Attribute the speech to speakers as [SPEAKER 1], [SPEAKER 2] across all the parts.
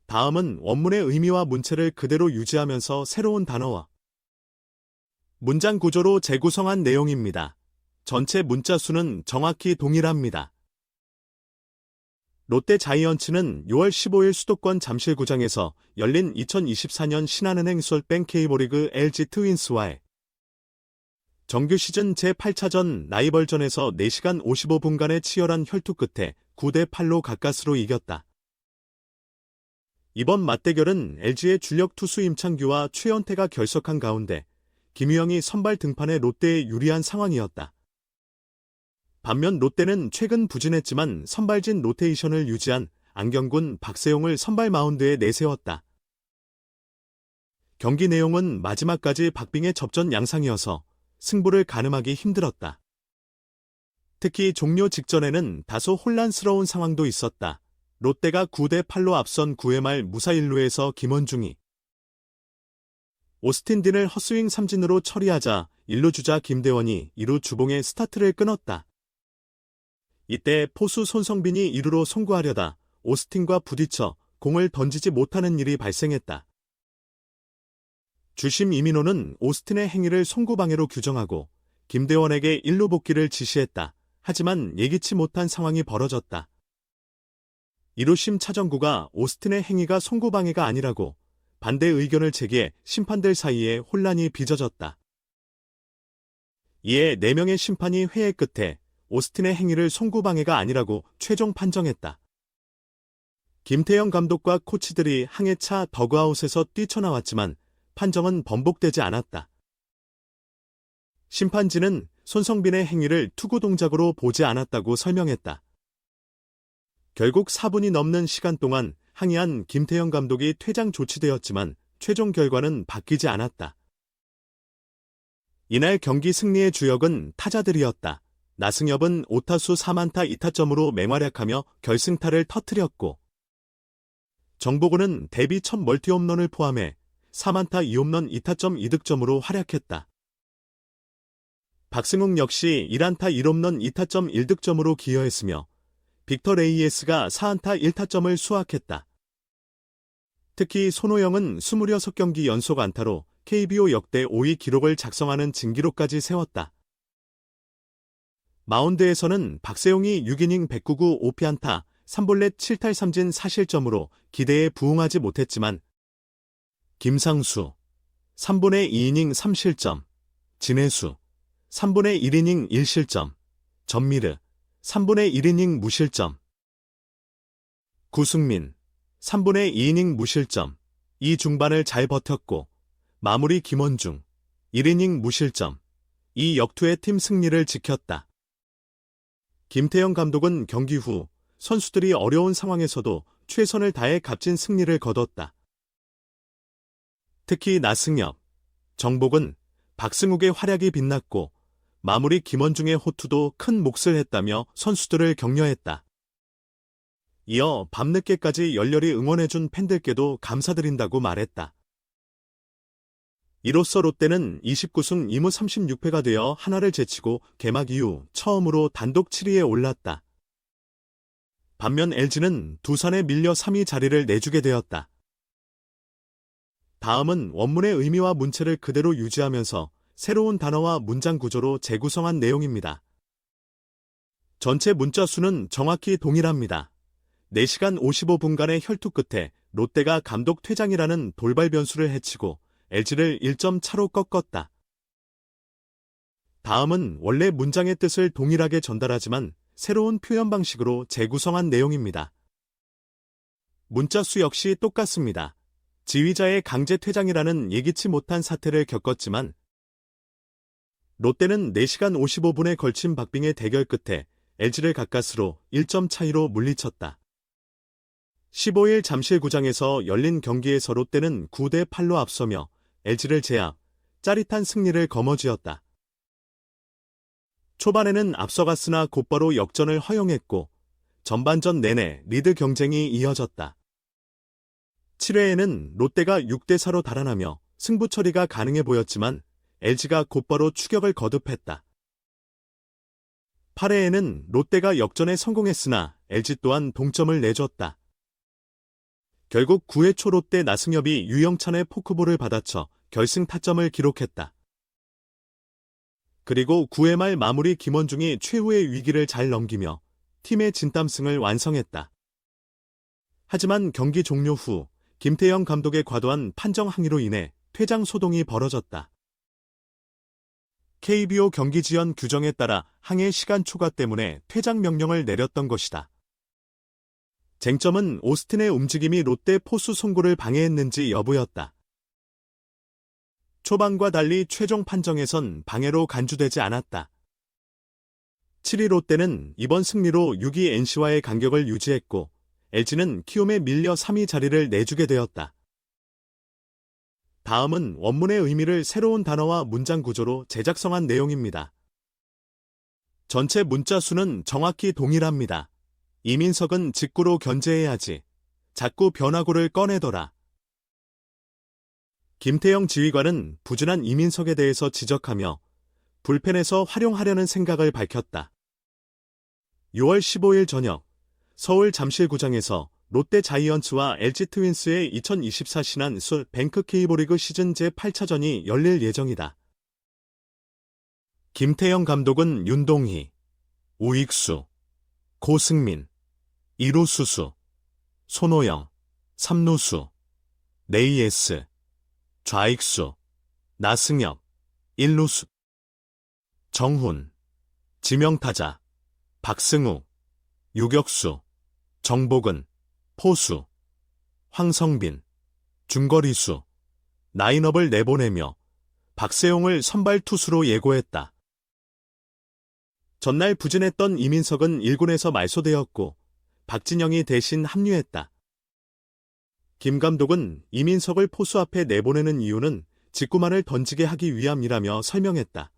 [SPEAKER 1] 다음은 원문의 의미와 문체를 그대로 유지하면서 새로운 단어와 문장 구조로 재구성한 내용입니다. 전체 문자 수는 정확히 동일합니다. 롯데 자이언츠는 6월 15일 수도권 잠실구장에서 열린 2024년 신한은행 수월뱅 K리그 LG 트윈스와의 정규 시즌 제8차전 라이벌전에서 4시간 55분간의 치열한 혈투 끝에 9대8로 가까스로 이겼다. 이번 맞대결은 LG의 주력 투수 임창규와 최연태가 결석한 가운데 김유영이 선발 등판해 롯데에 유리한 상황이었다. 반면 롯데는 최근 부진했지만 선발진 로테이션을 유지한 안경군 박세용을 선발 마운드에 내세웠다. 경기 내용은 마지막까지 박빙의 접전 양상이어서 승부를 가늠하기 힘들었다. 특히 종료 직전에는 다소 혼란스러운 상황도 있었다. 롯데가 9대8로 앞선 9회 말 무사 1루에서 김원중이 오스틴 딘을 헛스윙 삼진으로 처리하자 1루 주자 김대원이 2루 주봉의 스타트를 끊었다. 이때 포수 손성빈이 2루로 송구하려다 오스틴과 부딪혀 공을 던지지 못하는 일이 발생했다. 주심 이민호는 오스틴의 행위를 송구방해로 규정하고 김대원에게 1루 복귀를 지시했다. 하지만 예기치 못한 상황이 벌어졌다. 1루심 차정구가 오스틴의 행위가 송구방해가 아니라고 반대 의견을 제기해 심판들 사이에 혼란이 빚어졌다. 이에 4명의 심판이 회의 끝에 오스틴의 행위를 송구방해가 아니라고 최종 판정했다. 김태형 감독과 코치들이 항해차 더그아웃에서 뛰쳐나왔지만 판정은 번복되지 않았다. 심판진은 손성빈의 행위를 투구 동작으로 보지 않았다고 설명했다. 결국 4분이 넘는 시간 동안 항의한 김태형 감독이 퇴장 조치되었지만 최종 결과는 바뀌지 않았다. 이날 경기 승리의 주역은 타자들이었다. 나승엽은 5타수 4안타 2타점으로 맹활약하며 결승타를 터뜨렸고 정보근은 데뷔 첫 멀티홈런을 포함해 3안타 2홈런 2타점 2득점으로 활약했다. 박승욱 역시 1안타 1홈런 2타점 1득점으로 기여했으며 빅터 레이에스가 4안타 1타점을 수확했다. 특히 손호영은 26경기 연속 안타로 KBO 역대 5위 기록을 작성하는 진기록까지 세웠다. 마운드에서는 박세용이 6이닝 109구 5피안타 3볼넷 7탈 3진 4실점으로 기대에 부응하지 못했지만 김상수 3분의 2이닝 3실점, 진해수 3분의 1이닝 1실점, 전미르 3분의 1이닝 무실점, 구승민 3분의 2이닝 무실점, 이 중반을 잘 버텼고 마무리 김원중 1이닝 무실점, 이 역투의 팀 승리를 지켰다. 김태형 감독은 경기 후 선수들이 어려운 상황에서도 최선을 다해 값진 승리를 거뒀다. 특히 나승엽, 정복은 박승욱의 활약이 빛났고 마무리 김원중의 호투도 큰 몫을 했다며 선수들을 격려했다. 이어 밤늦게까지 열렬히 응원해준 팬들께도 감사드린다고 말했다. 이로써 롯데는 29승 2무 36패가 되어 하나를 제치고 개막 이후 처음으로 단독 7위에 올랐다. 반면 LG는 두산에 밀려 3위 자리를 내주게 되었다. 다음은 원문의 의미와 문체를 그대로 유지하면서 새로운 단어와 문장 구조로 재구성한 내용입니다. 전체 문자 수는 정확히 동일합니다. 4시간 55분간의 혈투 끝에 롯데가 감독 퇴장이라는 돌발 변수를 해치고 LG를 1점 차로 꺾었다. 다음은 원래 문장의 뜻을 동일하게 전달하지만 새로운 표현 방식으로 재구성한 내용입니다. 문자 수 역시 똑같습니다. 지휘자의 강제 퇴장이라는 예기치 못한 사태를 겪었지만 롯데는 4시간 55분에 걸친 박빙의 대결 끝에 LG를 가까스로 1점 차이로 물리쳤다. 15일 잠실구장에서 열린 경기에서 롯데는 9대8로 앞서며 LG를 제압, 짜릿한 승리를 거머쥐었다. 초반에는 앞서갔으나 곧바로 역전을 허용했고 전반전 내내 리드 경쟁이 이어졌다. 7회에는 롯데가 6대4로 달아나며 승부 처리가 가능해 보였지만 LG가 곧바로 추격을 거듭했다. 8회에는 롯데가 역전에 성공했으나 LG 또한 동점을 내줬다. 결국 9회 초 롯데 나승엽이 유영찬의 포크볼을 받아쳐 결승 타점을 기록했다. 그리고 9회 말 마무리 김원중이 최후의 위기를 잘 넘기며 팀의 진땀승을 완성했다. 하지만 경기 종료 후 김태형 감독의 과도한 판정 항의로 인해 퇴장 소동이 벌어졌다. KBO 경기 지연 규정에 따라 항해 시간 초과 때문에 퇴장 명령을 내렸던 것이다. 쟁점은 오스틴의 움직임이 롯데 포수 송구를 방해했는지 여부였다. 초반과 달리 최종 판정에선 방해로 간주되지 않았다. 7위 롯데는 이번 승리로 6위 NC와의 간격을 유지했고 LG는 키움에 밀려 3위 자리를 내주게 되었다. 다음은 원문의 의미를 새로운 단어와 문장 구조로 재작성한 내용입니다. 전체 문자 수는 정확히 동일합니다. 이민석은 직구로 견제해야지. 자꾸 변화구를 꺼내더라. 김태형 지휘관은 부진한 이민석에 대해서 지적하며 불펜에서 활용하려는 생각을 밝혔다. 6월 15일 저녁 서울 잠실구장에서 롯데 자이언츠와 LG 트윈스의 2024 신한 술 뱅크 K리그 시즌 제8차전이 열릴 예정이다. 김태형 감독은 윤동희, 우익수, 고승민, 1루 수수, 손호영, 3루수, 레이에스, 좌익수, 나승엽, 1루수, 정훈, 지명타자, 박승우, 유격수, 정복은, 포수, 황성빈, 중거리수, 라인업을 내보내며 박세용을 선발 투수로 예고했다. 전날 부진했던 이민석은 1군에서 말소되었고 박진영이 대신 합류했다. 김 감독은 이민석을 포수 앞에 내보내는 이유는 직구만을 던지게 하기 위함이라며 설명했다.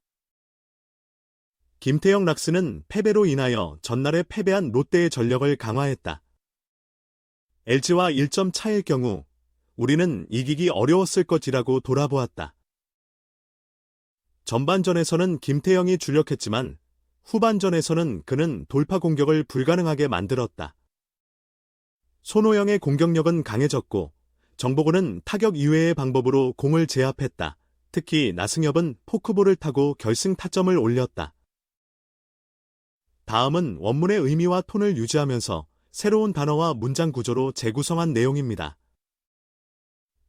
[SPEAKER 1] 김태형 락스는 패배로 인하여 전날에 패배한 롯데의 전력을 강화했다. LG와 1점 차일 경우 우리는 이기기 어려웠을 것이라고 돌아보았다. 전반전에서는 김태형이 주력했지만 후반전에서는 그는 돌파 공격을 불가능하게 만들었다. 손호영의 공격력은 강해졌고 정보근은 타격 이외의 방법으로 공을 제압했다. 특히 나승엽은 포크볼을 타고 결승 타점을 올렸다. 다음은 원문의 의미와 톤을 유지하면서 새로운 단어와 문장 구조로 재구성한 내용입니다.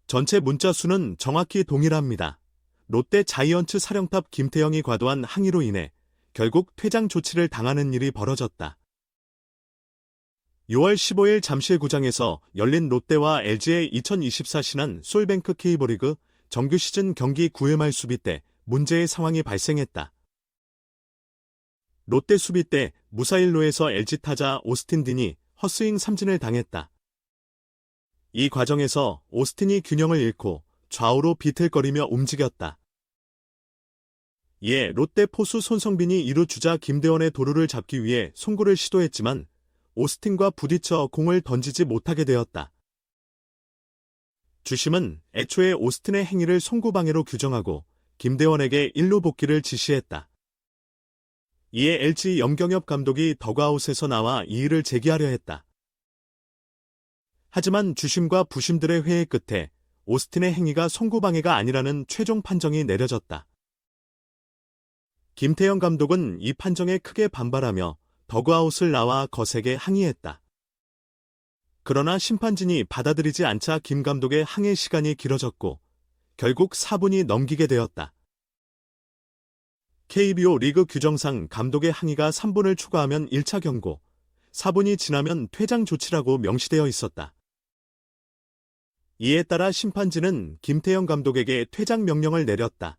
[SPEAKER 1] 전체 문자 수는 정확히 동일합니다. 롯데 자이언츠 사령탑 김태형이 과도한 항의로 인해 결국 퇴장 조치를 당하는 일이 벌어졌다. 6월 15일 잠실구장에서 열린 롯데와 LG의 2024 신한 솔뱅크 K리그 정규 시즌 경기 9회 말 수비 때 문제의 상황이 발생했다. 롯데 수비 때 무사일로에서 LG 타자 오스틴 딘이 헛스윙 삼진을 당했다. 이 과정에서 오스틴이 균형을 잃고 좌우로 비틀거리며 움직였다. 이에 롯데 포수 손성빈이 2루 주자 김대원의 도루를 잡기 위해 송구를 시도했지만 오스틴과 부딪혀 공을 던지지 못하게 되었다. 주심은 애초에 오스틴의 행위를 송구방해로 규정하고 김대원에게 1루 복귀를 지시했다. 이에 LG 염경엽 감독이 더그아웃에서 나와 이의를 제기하려 했다. 하지만 주심과 부심들의 회의 끝에 오스틴의 행위가 송구방해가 아니라는 최종 판정이 내려졌다. 김태형 감독은 이 판정에 크게 반발하며 더그아웃을 나와 거세게 항의했다. 그러나 심판진이 받아들이지 않자 김 감독의 항해 시간이 길어졌고 결국 4분이 넘기게 되었다. KBO 리그 규정상 감독의 항의가 3분을 초과하면 1차 경고, 4분이 지나면 퇴장 조치라고 명시되어 있었다. 이에 따라 심판진은 김태형 감독에게 퇴장 명령을 내렸다.